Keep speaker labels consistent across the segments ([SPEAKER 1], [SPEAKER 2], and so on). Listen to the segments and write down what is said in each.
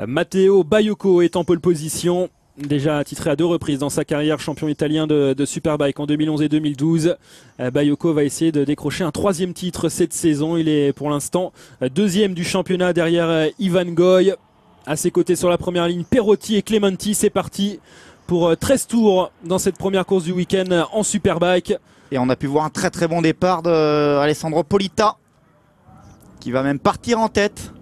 [SPEAKER 1] Matteo Baiocco est en pole position, déjà titré à 2 reprises dans sa carrière, champion italien de Superbike en 2011 et 2012. Baiocco va essayer de décrocher un 3e titre cette saison. Il est pour l'instant 2e du championnat derrière Ivan Goy. À ses côtés sur la première ligne, Perotti et Clementi. C'est parti pour 13 tours dans cette première course du week-end en Superbike.
[SPEAKER 2] Et on a pu voir un très très bon départ d'Alessandro Polita, qui va même partir en tête.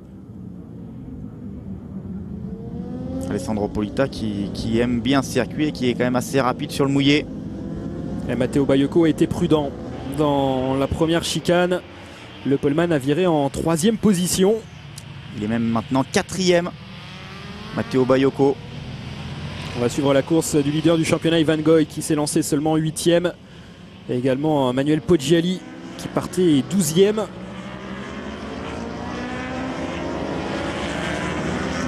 [SPEAKER 2] Alessandro Polita qui aime bien ce circuit et qui est quand même assez rapide sur le mouillé.
[SPEAKER 1] Et Matteo Baiocco a été prudent dans la première chicane. Le poleman a viré en 3e position.
[SPEAKER 2] Il est même maintenant 4e, Matteo Baiocco.
[SPEAKER 1] On va suivre la course du leader du championnat, Ivan Goy, qui s'est lancé seulement 8e. Et également Manuel Poggiali qui partait 12e.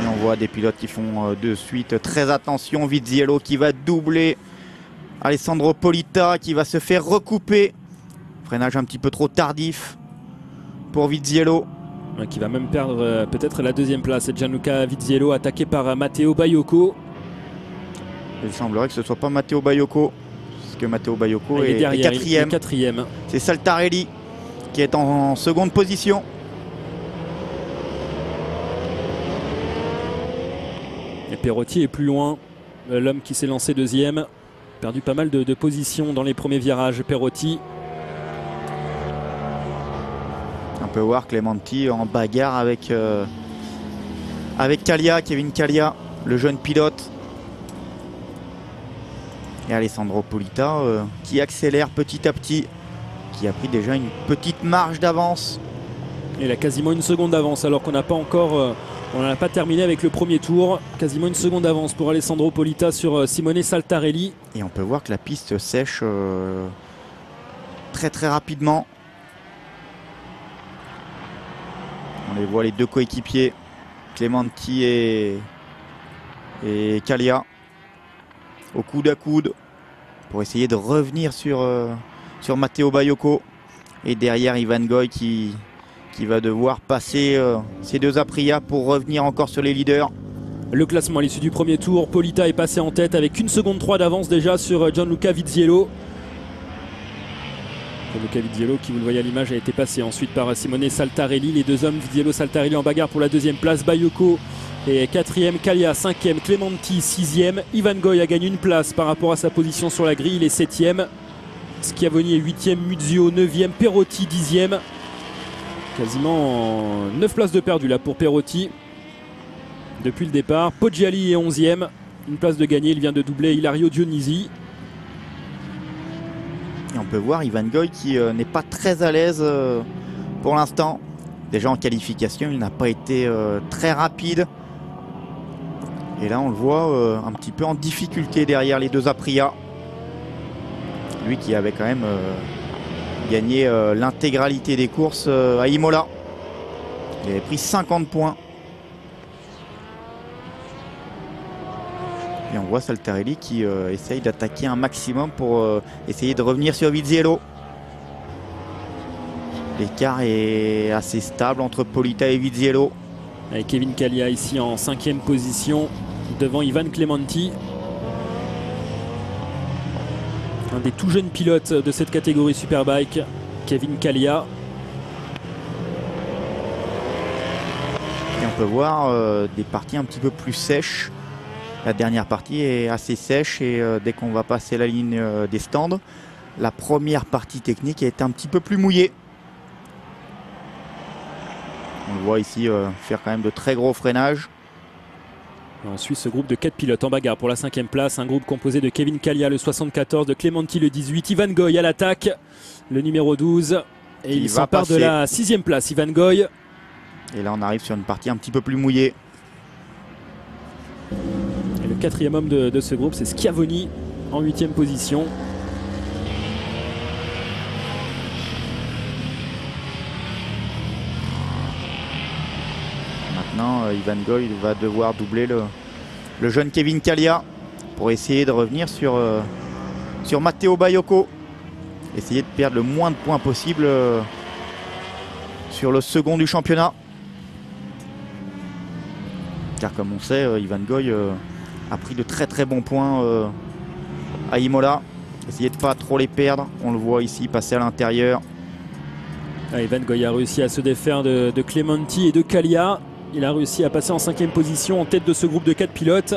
[SPEAKER 2] Et on voit des pilotes qui font de suite très attention. Vizziello qui va doubler Alessandro Polita, qui va se faire recouper. Freinage un petit peu trop tardif pour Vizziello.
[SPEAKER 1] Qui va même perdre peut-être la 2e place. Et Gianluca Vizziello attaqué par Matteo Baiocco.
[SPEAKER 2] Il semblerait que ce ne soit pas Matteo Baiocco, parce que Matteo Baiocco est
[SPEAKER 1] derrière,
[SPEAKER 2] 4e.
[SPEAKER 1] 4e.
[SPEAKER 2] C'est Saltarelli qui est en seconde position.
[SPEAKER 1] Et Perotti est plus loin. L'homme qui s'est lancé 2e. Perdu pas mal de positions dans les premiers virages. Perotti.
[SPEAKER 2] On peut voir Clementi en bagarre avec Callia, Kevin Callia, le jeune pilote. Et Alessandro Polita qui accélère petit à petit, qui a pris déjà une petite marge d'avance.
[SPEAKER 1] Il a quasiment une seconde d'avance alors qu'on n'a pas encore, on n'a pas terminé avec le premier tour. Quasiment une seconde d'avance pour Alessandro Polita sur Simone Saltarelli.
[SPEAKER 2] Et on peut voir que la piste sèche très très rapidement. On les voit les deux coéquipiers, Clementi et Callia, au coude à coude pour essayer de revenir sur Matteo Baiocco. Et derrière Ivan Goy qui va devoir passer ces deux Aprilia pour revenir encore sur les leaders.
[SPEAKER 1] Le classement à l'issue du premier tour, Polita est passé en tête avec 1 seconde 3 d'avance déjà sur Gianluca Vizziello. Gianluca Vizziello qui, vous le voyez à l'image, a été passé ensuite par Simone Saltarelli. Les deux hommes, Vizziello-Saltarelli en bagarre pour la 2e place. Baiocco est 4e, Callia 5e, Clementi 6e. Ivan Goy a gagné une place par rapport à sa position sur la grille, il est 7e. Schiavoni est 8e, Muzio 9e, Perotti 10e. Quasiment 9 places de perdu là pour Perotti depuis le départ. Poggiali est 11e, une place de gagné, il vient de doubler Ilario Dionisi.
[SPEAKER 2] Et on peut voir Ivan Goy qui n'est pas très à l'aise pour l'instant. Déjà en qualification, il n'a pas été très rapide. Et là, on le voit un petit peu en difficulté derrière les deux Aprilia. Lui qui avait quand même gagné l'intégralité des courses à Imola. Il avait pris 50 points. Et on voit Saltarelli qui essaye d'attaquer un maximum pour essayer de revenir sur Vizziello. L'écart est assez stable entre Polita et Vizziello.
[SPEAKER 1] Avec Kevin Callia ici en 5e position devant Ivan Clementi. Un des tout jeunes pilotes de cette catégorie Superbike, Kevin Callia.
[SPEAKER 2] Et on peut voir des parties un petit peu plus sèches. La dernière partie est assez sèche et dès qu'on va passer la ligne des stands, la première partie technique est un petit peu plus mouillée. On le voit ici faire quand même de très gros freinages.
[SPEAKER 1] Et on suit ce groupe de 4 pilotes en bagarre pour la 5e place. Un groupe composé de Kevin Callia, le 74, de Clementi, le 18, Ivan Goy à l'attaque, le numéro 12. Et il s'empare de la 6e place, Ivan Goy.
[SPEAKER 2] Et là, on arrive sur une partie un petit peu plus mouillée.
[SPEAKER 1] Et le 4e homme de ce groupe, c'est Schiavoni en 8e position.
[SPEAKER 2] Maintenant, Ivan Goy va devoir doubler le jeune Kevin Callia pour essayer de revenir sur Matteo Baiocco. Essayer de perdre le moins de points possible sur le second du championnat. Car comme on sait, Ivan Goy a pris de très très bons points à Imola. Essayez de pas trop les perdre. On le voit ici passer à l'intérieur.
[SPEAKER 1] Ivan Goy a réussi à se défaire de Clementi et de Kalia. Il a réussi à passer en 5e position en tête de ce groupe de 4 pilotes.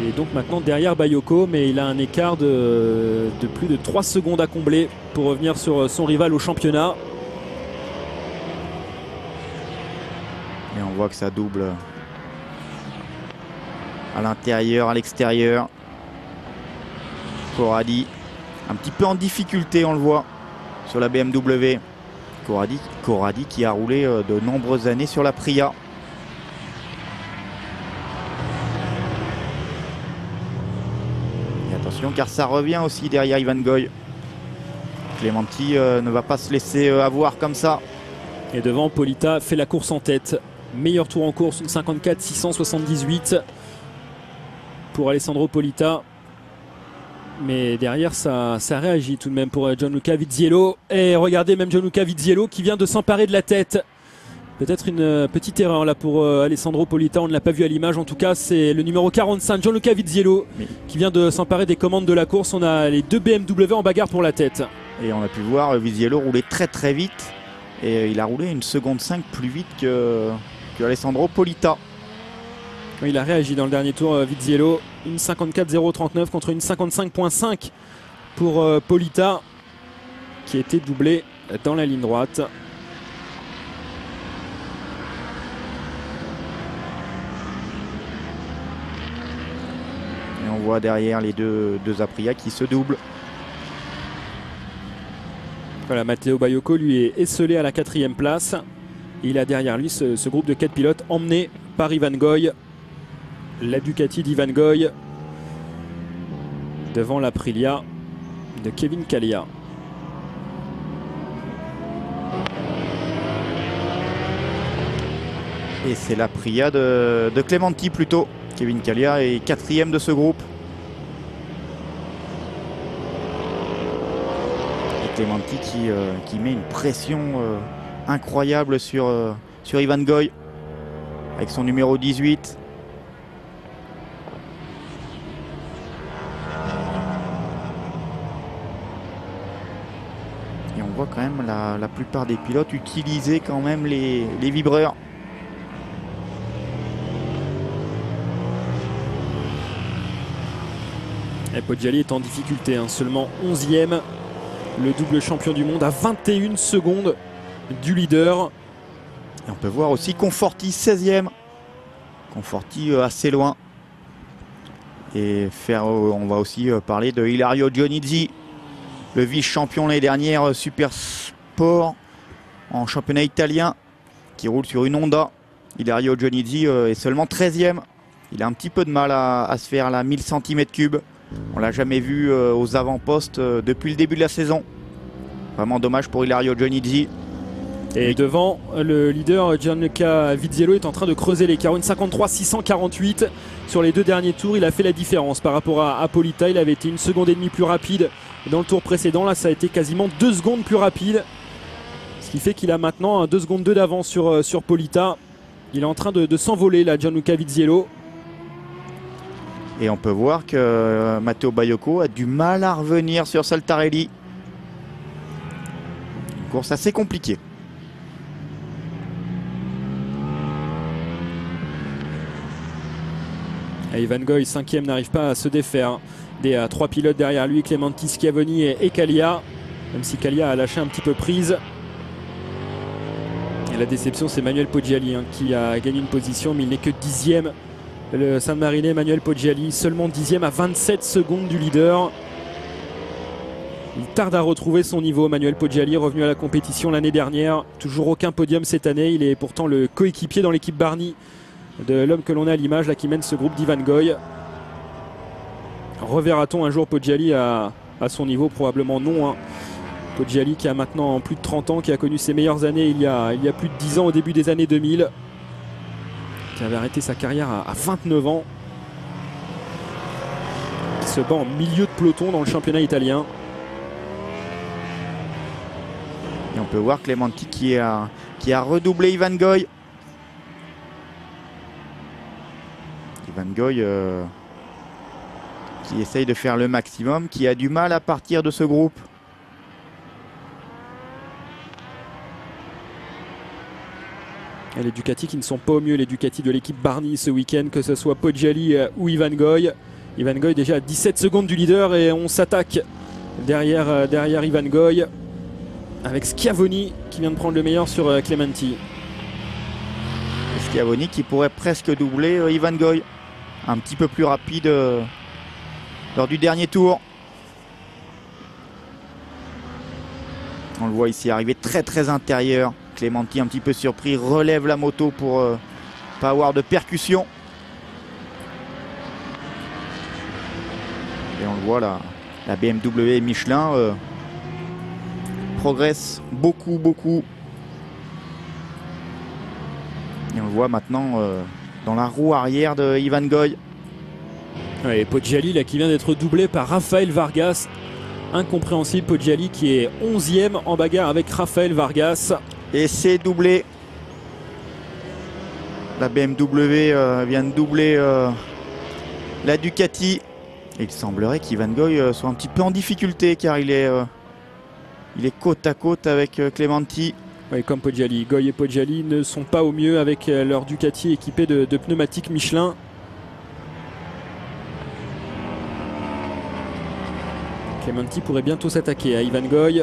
[SPEAKER 1] Il est donc maintenant derrière Bayoko, mais il a un écart de plus de 3 secondes à combler pour revenir sur son rival au championnat.
[SPEAKER 2] Et on voit que ça double à l'intérieur, à l'extérieur. Corradi, un petit peu en difficulté, on le voit, sur la BMW. Corradi qui a roulé de nombreuses années sur la Priya. Et attention, car ça revient aussi derrière Ivan Goy. Clementi ne va pas se laisser avoir comme ça.
[SPEAKER 1] Et devant, Polita fait la course en tête. Meilleur tour en course, une 54-678 pour Alessandro Polita. Mais derrière, ça réagit tout de même pour Gianluca Viziello. Et regardez, même Gianluca Viziello qui vient de s'emparer de la tête. Peut-être une petite erreur là pour Alessandro Polita. On ne l'a pas vu à l'image. En tout cas, c'est le numéro 45, Gianluca Viziello, qui vient de s'emparer des commandes de la course. On a les deux BMW en bagarre pour la tête.
[SPEAKER 2] Et on a pu voir Viziello rouler très très vite. Et il a roulé une seconde 5 plus vite que Alessandro Polita.
[SPEAKER 1] Il a réagi dans le dernier tour, Viziello. Une 54-039 contre une 55.5 pour Polita, qui était doublé dans la ligne droite.
[SPEAKER 2] Et on voit derrière les deux Aprilia qui se doublent.
[SPEAKER 1] Voilà, Matteo Bayoko lui est esselé à la 4e place. Il a derrière lui ce groupe de 4 pilotes emmené par Ivan Goy. La Ducati d'Ivan Goy devant l'Aprilia de Kevin Kalia.
[SPEAKER 2] Et c'est l'Aprilia de Clementi plutôt. Kevin Kalia est 4e de ce groupe. Et Clementi qui met une pression incroyable sur Ivan Goy avec son numéro 18. Et on voit quand même la plupart des pilotes utiliser quand même les vibreurs.
[SPEAKER 1] Et Poggiali est en difficulté, hein, seulement 11e. Le double champion du monde à 21 secondes du leader.
[SPEAKER 2] Et on peut voir aussi Conforti 16e. Conforti assez loin. Et on va aussi parler de Ilario Dionizzi, le vice-champion l'année dernière Super Sport en championnat italien, qui roule sur une Honda. Ilario Dionizzi est seulement 13e. Il a un petit peu de mal à se faire la 1000 cm3. On l'a jamais vu aux avant-postes depuis le début de la saison. Vraiment dommage pour Ilario Dionizzi.
[SPEAKER 1] Et devant, le leader Gianluca Viziello est en train de creuser l'écart. Une 53-648 sur les 2 derniers tours. Il a fait la différence par rapport à Polita. Il avait été 1,5 seconde plus rapide dans le tour précédent. Là, ça a été quasiment 2 secondes plus rapide. Ce qui fait qu'il a maintenant 2 secondes 2 d'avance sur Polita. Il est en train de s'envoler là, Gianluca Viziello.
[SPEAKER 2] Et on peut voir que Matteo Bayoko a du mal à revenir sur Saltarelli. Une course assez compliquée.
[SPEAKER 1] Et Ivan Goy, 5e, n'arrive pas à se défaire des 3 pilotes derrière lui, Clementi, Schiavoni et Kalia. Même si Kalia a lâché un petit peu prise. Et la déception, c'est Manuel Poggiali qui a gagné une position, mais il n'est que 10e. Le San Marinais Manuel Poggiali, seulement 10e à 27 secondes du leader. Il tarde à retrouver son niveau, Manuel Poggiali, revenu à la compétition l'année dernière. Toujours aucun podium cette année. Il est pourtant le coéquipier dans l'équipe Barni de l'homme que l'on a à l'image, là, qui mène ce groupe d'Ivan Goy. Reverra-t-on un jour Poggiali à son niveau? Probablement non. Poggiali qui a maintenant plus de 30 ans, qui a connu ses meilleures années il y a plus de 10 ans, au début des années 2000. Qui avait arrêté sa carrière à 29 ans. Qui se bat en milieu de peloton dans le championnat italien.
[SPEAKER 2] Et on peut voir Clementi qui a redoublé Ivan Goy. Ivan Goy qui essaye de faire le maximum, qui a du mal à partir de ce groupe.
[SPEAKER 1] Et les Ducati qui ne sont pas au mieux, les Ducati de l'équipe Barni ce week-end, que ce soit Poggiali ou Ivan Goy. Ivan Goy déjà à 17 secondes du leader et on s'attaque derrière Ivan Goy avec Schiavoni qui vient de prendre le meilleur sur Clementi.
[SPEAKER 2] Schiavoni qui pourrait presque doubler Ivan Goy. Un petit peu plus rapide lors du dernier tour. On le voit ici arriver très intérieur. Clementi un petit peu surpris, relève la moto pour pas avoir de percussion. Et on le voit là, la BMW Michelin progresse beaucoup. Et on le voit maintenant dans la roue arrière de Ivan Goy.
[SPEAKER 1] Ouais, Poggiali là, qui vient d'être doublé par Rafael Vargas. Incompréhensible, Poggiali qui est 11e en bagarre avec Rafael Vargas.
[SPEAKER 2] Et c'est doublé. La BMW vient de doubler la Ducati. Et il semblerait qu'Ivan Goy soit un petit peu en difficulté car il est côte à côte avec Clementi.
[SPEAKER 1] Oui, comme Poggiali. Goy et Poggiali ne sont pas au mieux avec leur Ducati équipée de pneumatiques Michelin. Clementi pourrait bientôt s'attaquer à Ivan Goy.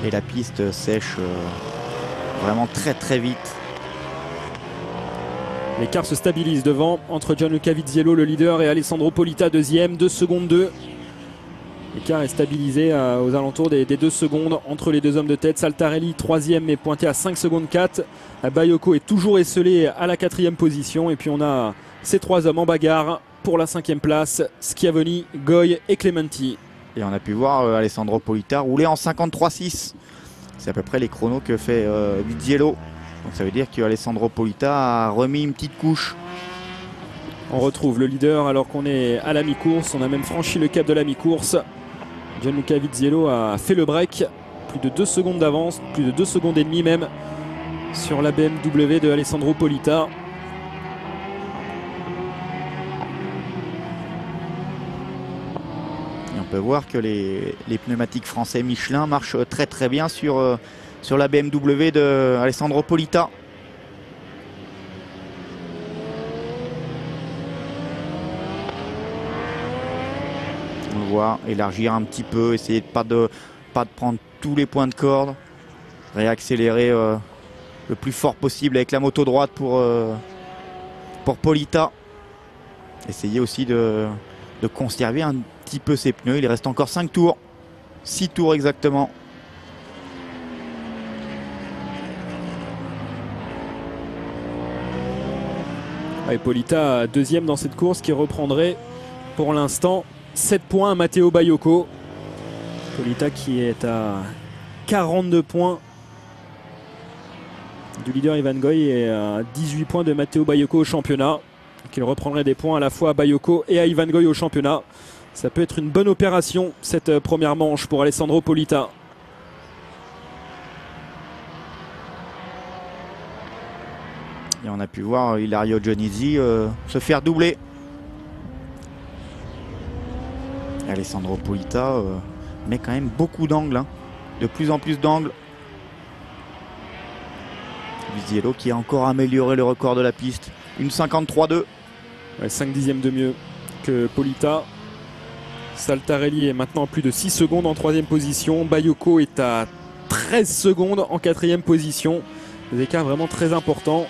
[SPEAKER 2] Et la piste sèche vraiment très vite.
[SPEAKER 1] L'écart se stabilise devant entre Gianluca Vizziello le leader et Alessandro Polita deuxième, 2 secondes 2. L'écart est stabilisé aux alentours des 2 secondes entre les deux hommes de tête. Saltarelli troisième mais pointé à 5 secondes 4. Bayoko est toujours esselé à la 4e position. Et puis on a ces 3 hommes en bagarre pour la 5e place. Schiavoni, Goy et Clementi.
[SPEAKER 2] Et on a pu voir Alessandro Polita rouler en 53,6. C'est à peu près les chronos que fait Vizziello. Donc ça veut dire que Alessandro Polita a remis une petite couche.
[SPEAKER 1] On retrouve le leader alors qu'on est à la mi-course. On a même franchi le cap de la mi-course. Gianluca Vizziello a fait le break. Plus de 2 secondes d'avance, plus de 2 secondes et demie même sur la BMW de Alessandro Polita.
[SPEAKER 2] On peut voir que les pneumatiques français Michelin marchent très bien sur la BMW de Alessandro Polita. On le voit élargir un petit peu, essayer de pas de prendre tous les points de corde, réaccélérer le plus fort possible avec la moto droite pour Polita. Essayer aussi de conserver un petit peu ses pneus. Il reste encore 5 tours, 6 tours exactement.
[SPEAKER 1] Et Polita deuxième dans cette course qui reprendrait pour l'instant 7 points à Matteo Bayoko. Polita qui est à 42 points du leader Ivan Goy et à 18 points de Matteo Bayoko au championnat. Il reprendrait des points à la fois à Bayoko et à Ivan Goy au championnat. Ça peut être une bonne opération cette première manche pour Alessandro Polita.
[SPEAKER 2] Et on a pu voir Ilario Dionisi se faire doubler. Et Alessandro Polita met quand même beaucoup d'angles, hein. De plus en plus d'angles. Vizziello qui a encore amélioré le record de la piste. Une 53,2.
[SPEAKER 1] Ouais, 5 dixièmes de mieux que Polita. Saltarelli est maintenant à plus de 6 secondes en 3e position. Bayoko est à 13 secondes en 4e position. Des écarts vraiment très importants.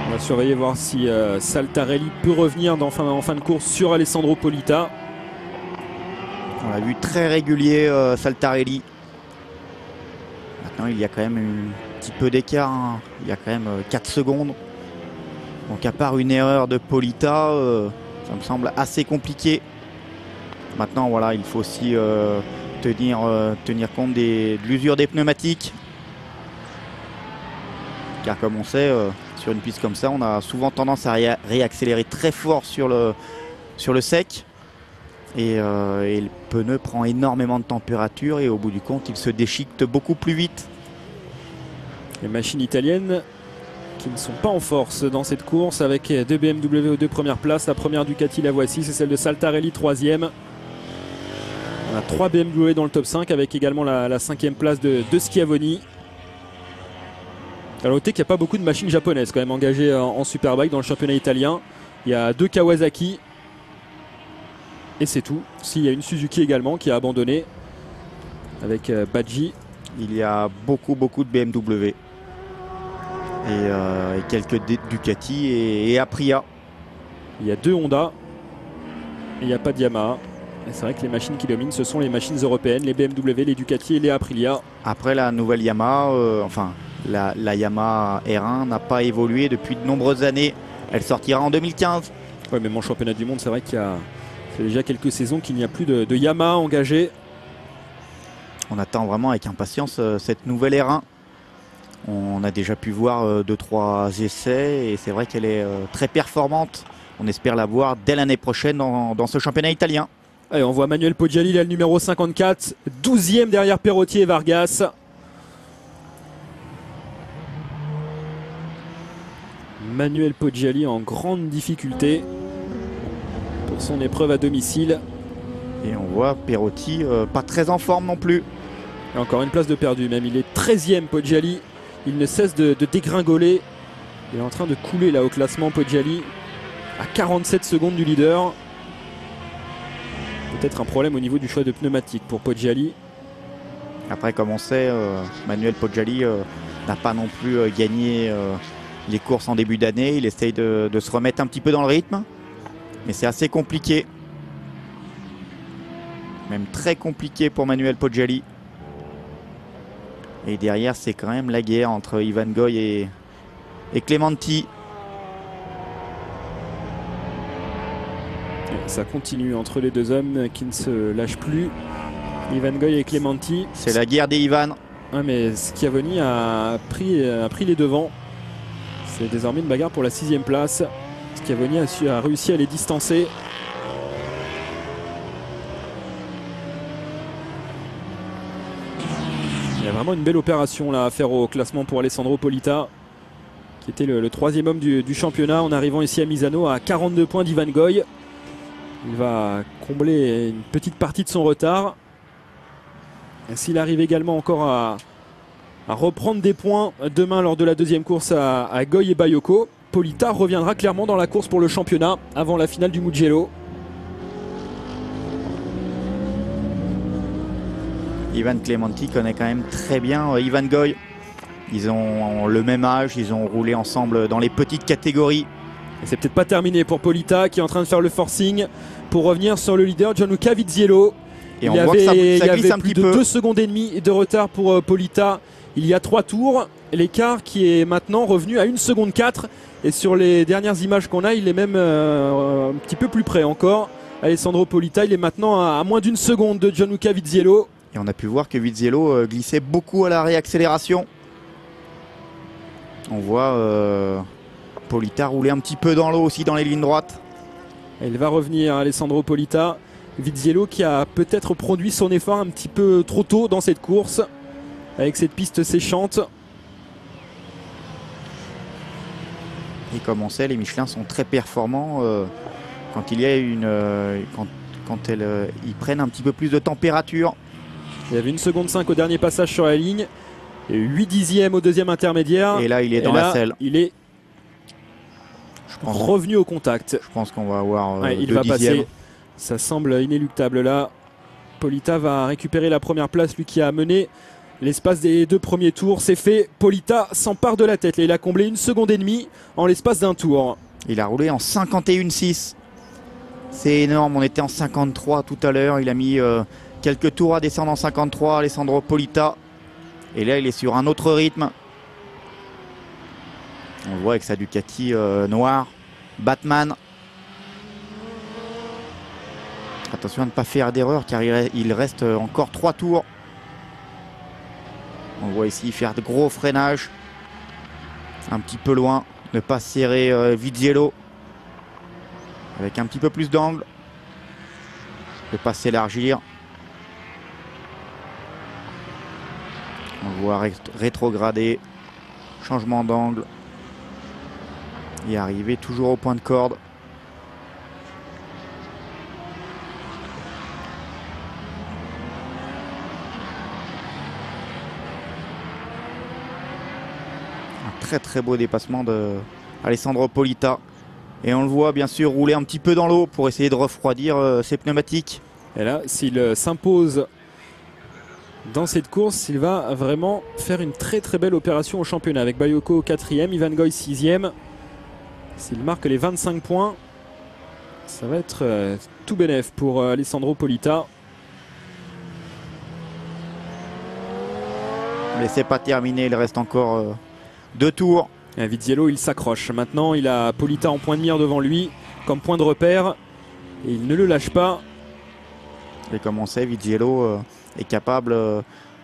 [SPEAKER 1] On va surveiller voir si Saltarelli peut revenir en fin de course sur Alessandro Polita.
[SPEAKER 2] On l'a vu très régulier Saltarelli. Maintenant il y a quand même un petit peu d'écart, hein. Il y a quand même 4 secondes. Donc à part une erreur de Polita, ça me semble assez compliqué. Maintenant voilà, il faut aussi tenir compte de l'usure des pneumatiques. Car comme on sait, Sur une piste comme ça, on a souvent tendance à réaccélérer très fort sur le sec. Et le pneu prend énormément de température et au bout du compte, il se déchiquete beaucoup plus vite.
[SPEAKER 1] Les machines italiennes qui ne sont pas en force dans cette course, avec deux BMW aux deux premières places. La première Ducati, la voici, c'est celle de Saltarelli, troisième. On a 3 BMW dans le top 5 avec également la cinquième place de Schiavoni. Alors notez qu'il n'y a pas beaucoup de machines japonaises quand même engagées en Superbike dans le championnat italien. Il y a 2 Kawasaki et c'est tout. S'il y a une Suzuki également qui a abandonné avec Badji.
[SPEAKER 2] Il y a beaucoup de BMW et quelques Ducati et Aprilia.
[SPEAKER 1] Il y a 2 Honda et il n'y a pas de Yamaha. Et c'est vrai que les machines qui dominent, ce sont les machines européennes, les BMW, les Ducati et les Aprilia.
[SPEAKER 2] Après, la nouvelle Yamaha, la Yamaha R1 n'a pas évolué depuis de nombreuses années. Elle sortira en 2015.
[SPEAKER 1] Oui, même en championnat du monde, c'est vrai qu'il y a déjà quelques saisons qu'il n'y a plus de Yamaha engagée.
[SPEAKER 2] On attend vraiment avec impatience cette nouvelle R1. On a déjà pu voir 2-3 essais et c'est vrai qu'elle est très performante. On espère la voir dès l'année prochaine dans ce championnat italien.
[SPEAKER 1] Allez, on voit Manuel Poggiali, là, le numéro 54, 12e derrière Perotti et Vargas. Manuel Poggiali en grande difficulté pour son épreuve à domicile.
[SPEAKER 2] Et on voit Perotti pas très en forme non plus.
[SPEAKER 1] Et encore une place de perdu même. Il est 13e Poggiali. Il ne cesse de dégringoler. Il est en train de couler là au classement Poggiali. À 47 secondes du leader. Peut-être un problème au niveau du choix de pneumatique pour Poggiali.
[SPEAKER 2] Après, comme on sait, Manuel Poggiali n'a pas non plus gagné les courses en début d'année. Il essaye de se remettre un petit peu dans le rythme. Mais c'est assez compliqué. Même très compliqué pour Manuel Poggiali. Et derrière, c'est quand même la guerre entre Ivan Goy et Clementi.
[SPEAKER 1] Ça continue entre les deux hommes qui ne se lâchent plus. Ivan Goy et Clementi.
[SPEAKER 2] C'est la guerre des Ivan.
[SPEAKER 1] Ouais, mais Schiavoni a pris les devants. C'est désormais une bagarre pour la 6e place. Schiavoni a réussi à les distancer. Il y a vraiment une belle opération là à faire au classement pour Alessandro Polita, qui était le 3e homme du championnat en arrivant ici à Misano à 42 points d'Ivan Goy. Il va combler une petite partie de son retard. S'il arrive également encore à reprendre des points demain lors de la 2e course à Goy et Bayoko, Polita reviendra clairement dans la course pour le championnat avant la finale du Mugello.
[SPEAKER 2] Ivan Clementi connaît quand même très bien Ivan Goy. Ils ont le même âge, ils ont roulé ensemble dans les petites catégories.
[SPEAKER 1] Et c'est peut-être pas terminé pour Polita qui est en train de faire le forcing pour revenir sur le leader Gianluca Viziello.
[SPEAKER 2] Et on voit que ça glisse un
[SPEAKER 1] plus
[SPEAKER 2] petit
[SPEAKER 1] de
[SPEAKER 2] peu.
[SPEAKER 1] 2 secondes et demie de retard pour Polita. Il y a 3 tours. L'écart qui est maintenant revenu à 1 seconde 4. Et sur les dernières images qu'on a, il est même un petit peu plus près encore. Alessandro Polita, il est maintenant à moins d'1 seconde de Gianluca Viziello.
[SPEAKER 2] Et on a pu voir que Viziello glissait beaucoup à la réaccélération. On voit Polita rouler un petit peu dans l'eau aussi dans les lignes droites.
[SPEAKER 1] Et il va revenir Alessandro Polita. Viziello qui a peut-être produit son effort un petit peu trop tôt dans cette course avec cette piste séchante.
[SPEAKER 2] Et comme on sait, les Michelin sont très performants quand il y a ils prennent un petit peu plus de température.
[SPEAKER 1] Il y avait 1 seconde 5 au dernier passage sur la ligne et 8 dixièmes au 2e intermédiaire.
[SPEAKER 2] Et là, il est dans la selle.
[SPEAKER 1] Il est revenu au contact.
[SPEAKER 2] Je pense qu'on va avoir
[SPEAKER 1] il va passer. Ça semble inéluctable là. Polita va récupérer la première place, lui qui a mené l'espace des 2 premiers tours. C'est fait. Polita s'empare de la tête. Là, il a comblé 1 seconde et demie en l'espace d'1 tour.
[SPEAKER 2] Il a roulé en 51,6. C'est énorme. On était en 53 tout à l'heure. Il a mis quelques tours à descendre en 53, Alessandro Polita. Et là, il est sur un autre rythme. On le voit avec sa Ducati noire. Batman. Attention à ne pas faire d'erreur car il reste encore 3 tours. On voit ici faire de gros freinages. Un petit peu loin ne pas serrer Vizziello avec un petit peu plus d'angle, ne pas s'élargir. On le voit rétrograder, changement d'angle et arriver toujours au point de corde. Très très beau dépassement de Alessandro Polita, et on le voit bien sûr rouler un petit peu dans l'eau pour essayer de refroidir ses pneumatiques.
[SPEAKER 1] Et là, s'il s'impose dans cette course, il va vraiment faire une très très belle opération au championnat, avec Bayoko 4e, Ivan Goy 6e. S'il marque les 25 points, ça va être tout bénef pour Alessandro Polita.
[SPEAKER 2] Mais c'est pas terminé, il reste encore 2 tours.
[SPEAKER 1] Et Vizziello, il s'accroche. Maintenant, il a Polita en point de mire devant lui, comme point de repère. Et il ne le lâche pas.
[SPEAKER 2] Et comme on sait, Vizziello est capable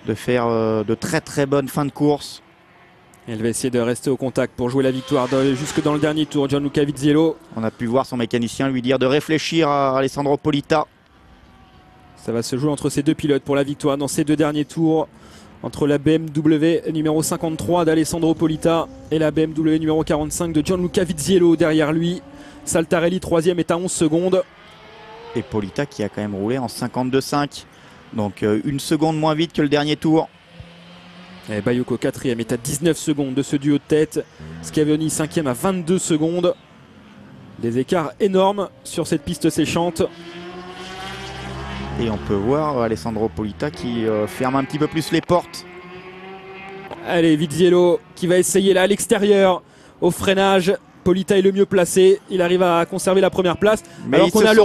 [SPEAKER 2] de faire de très très bonnes fins de course.
[SPEAKER 1] Elle va essayer de rester au contact pour jouer la victoire jusque dans le dernier tour. Gianluca Vizziello.
[SPEAKER 2] On a pu voir son mécanicien lui dire de réfléchir à Alessandro Polita.
[SPEAKER 1] Ça va se jouer entre ces deux pilotes pour la victoire dans ces 2 derniers tours. Entre la BMW numéro 53 d'Alessandro Polita et la BMW numéro 45 de Gianluca Vizziello derrière lui. Saltarelli 3e est à 11 secondes.
[SPEAKER 2] Et Polita qui a quand même roulé en 52,5. Donc 1 seconde moins vite que le dernier tour.
[SPEAKER 1] Et Bayoko 4e est à 19 secondes de ce duo de tête. Schiavoni 5e à 22 secondes. Des écarts énormes sur cette piste séchante.
[SPEAKER 2] Et on peut voir Alessandro Polita qui ferme un petit peu plus les portes.
[SPEAKER 1] Allez, Vizziello qui va essayer là à l'extérieur, au freinage. Polita est le mieux placé, il arrive à conserver la première place.
[SPEAKER 2] Mais
[SPEAKER 1] alors qu'on a le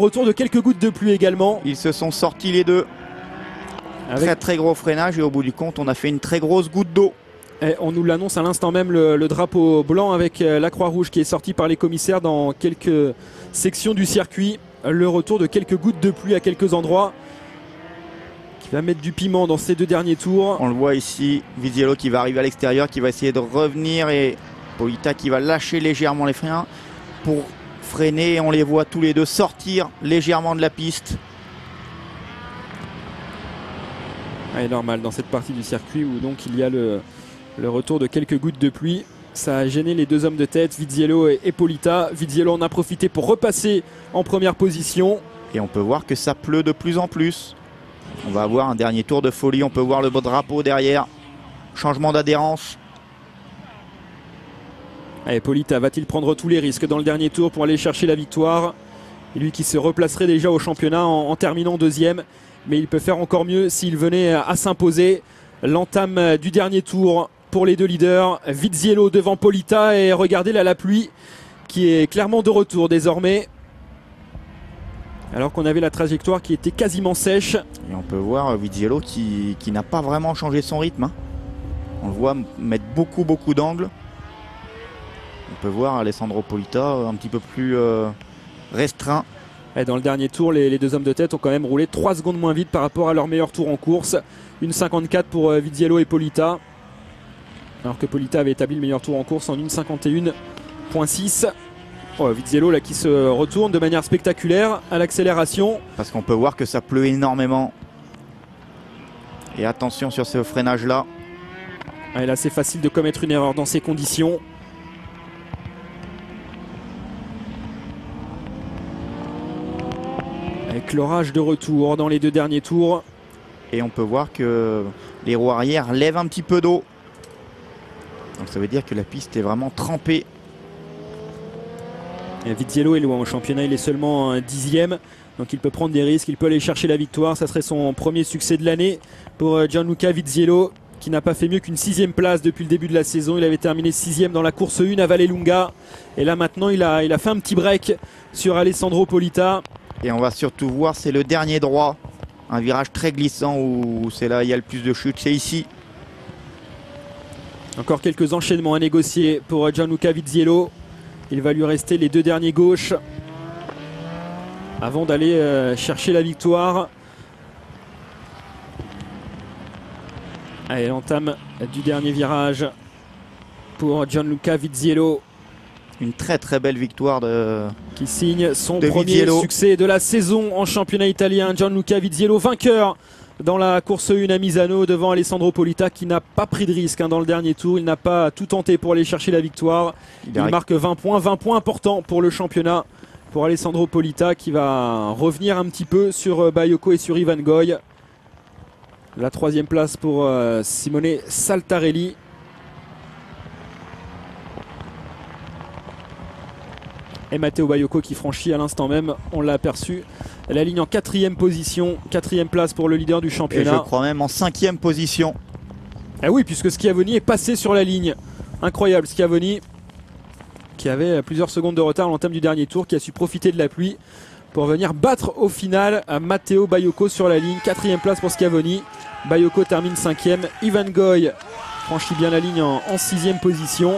[SPEAKER 1] retour de quelques gouttes de pluie également.
[SPEAKER 2] Ils se sont sortis les deux. Avec très très gros freinage, et au bout du compte on a fait une très grosse goutte d'eau.
[SPEAKER 1] Et on nous l'annonce à l'instant même, le drapeau blanc avec la Croix-Rouge qui est sorti par les commissaires dans quelques sections du circuit. Le retour de quelques gouttes de pluie à quelques endroits qui va mettre du piment dans ces 2 derniers tours.
[SPEAKER 2] On le voit ici, Vizziello qui va arriver à l'extérieur, qui va essayer de revenir, et Polita qui va lâcher légèrement les freins pour freiner, et on les voit tous les deux sortir légèrement de la piste.
[SPEAKER 1] C'est normal dans cette partie du circuit où donc il y a le retour de quelques gouttes de pluie. Ça a gêné les 2 hommes de tête, Vizziello et Polita. Vizziello en a profité pour repasser en première position.
[SPEAKER 2] Et on peut voir que ça pleut de plus en plus. On va avoir un dernier tour de folie. On peut voir le beau drapeau derrière. Changement d'adhérence.
[SPEAKER 1] Allez, Polita va-t-il prendre tous les risques dans le dernier tour pour aller chercher la victoire? Et lui qui se replacerait déjà au championnat en terminant 2e. Mais il peut faire encore mieux s'il venait à s'imposer. L'entame du dernier tour pour les 2 leaders, Vizziello devant Polita, et regardez là la pluie qui est clairement de retour désormais. Alors qu'on avait la trajectoire qui était quasiment sèche.
[SPEAKER 2] Et on peut voir Vizziello qui n'a pas vraiment changé son rythme. On le voit mettre beaucoup d'angles. On peut voir Alessandro Polita un petit peu plus restreint.
[SPEAKER 1] Et dans le dernier tour, les 2 hommes de tête ont quand même roulé 3 secondes moins vite par rapport à leur meilleur tour en course. Une 54 pour Vizziello et Polita. Alors que Polita avait établi le meilleur tour en course en 1,51,6. Vizziello là qui se retourne de manière spectaculaire à l'accélération.
[SPEAKER 2] Parce qu'on peut voir que ça pleut énormément. Et attention sur ce freinage là.
[SPEAKER 1] Et là c'est facile de commettre une erreur dans ces conditions. Avec l'orage de retour dans les 2 derniers tours.
[SPEAKER 2] Et on peut voir que les roues arrière lèvent un petit peu d'eau. Donc ça veut dire que la piste est vraiment trempée.
[SPEAKER 1] Et Vizziello est loin au championnat, il est seulement 10e. Donc il peut prendre des risques, il peut aller chercher la victoire. Ça serait son premier succès de l'année pour Gianluca Vizziello, qui n'a pas fait mieux qu'une 6e place depuis le début de la saison. Il avait terminé 6e dans la course 1 à Vallelunga. Et là maintenant il a fait un petit break sur Alessandro Polita.
[SPEAKER 2] Et on va surtout voir, c'est le dernier droit. Un virage très glissant où c'est là il y a le plus de chute, c'est ici.
[SPEAKER 1] Encore quelques enchaînements à négocier pour Gianluca Vizziello. Il va lui rester les 2 derniers gauches avant d'aller chercher la victoire. Allez, l'entame du dernier virage pour Gianluca Vizziello.
[SPEAKER 2] Une très très belle victoire
[SPEAKER 1] qui signe son
[SPEAKER 2] de
[SPEAKER 1] premier
[SPEAKER 2] Vizziello.
[SPEAKER 1] succès de la saison en championnat italien. Gianluca Vizziello, vainqueur dans la course 1 à Misano devant Alessandro Polita, qui n'a pas pris de risque dans le dernier tour. Il n'a pas tout tenté pour aller chercher la victoire. Il marque 20 points importants pour le championnat pour Alessandro Polita, qui va revenir un petit peu sur Baiocco et sur Ivan Goy. La 3e place pour Simone Saltarelli. Et Matteo Baiocco qui franchit à l'instant même, on l'a aperçu, la ligne en 4e position, 4e place pour le leader du championnat.
[SPEAKER 2] Et je crois même en 5e position.
[SPEAKER 1] Ah oui, puisque Schiavoni est passé sur la ligne. Incroyable, Schiavoni qui avait plusieurs secondes de retard à l'entame du dernier tour, qui a su profiter de la pluie pour venir battre au final à Matteo Baiocco sur la ligne. 4e place pour Schiavoni. Baiocco termine 5e. Ivan Goy franchit bien la ligne en 6e position.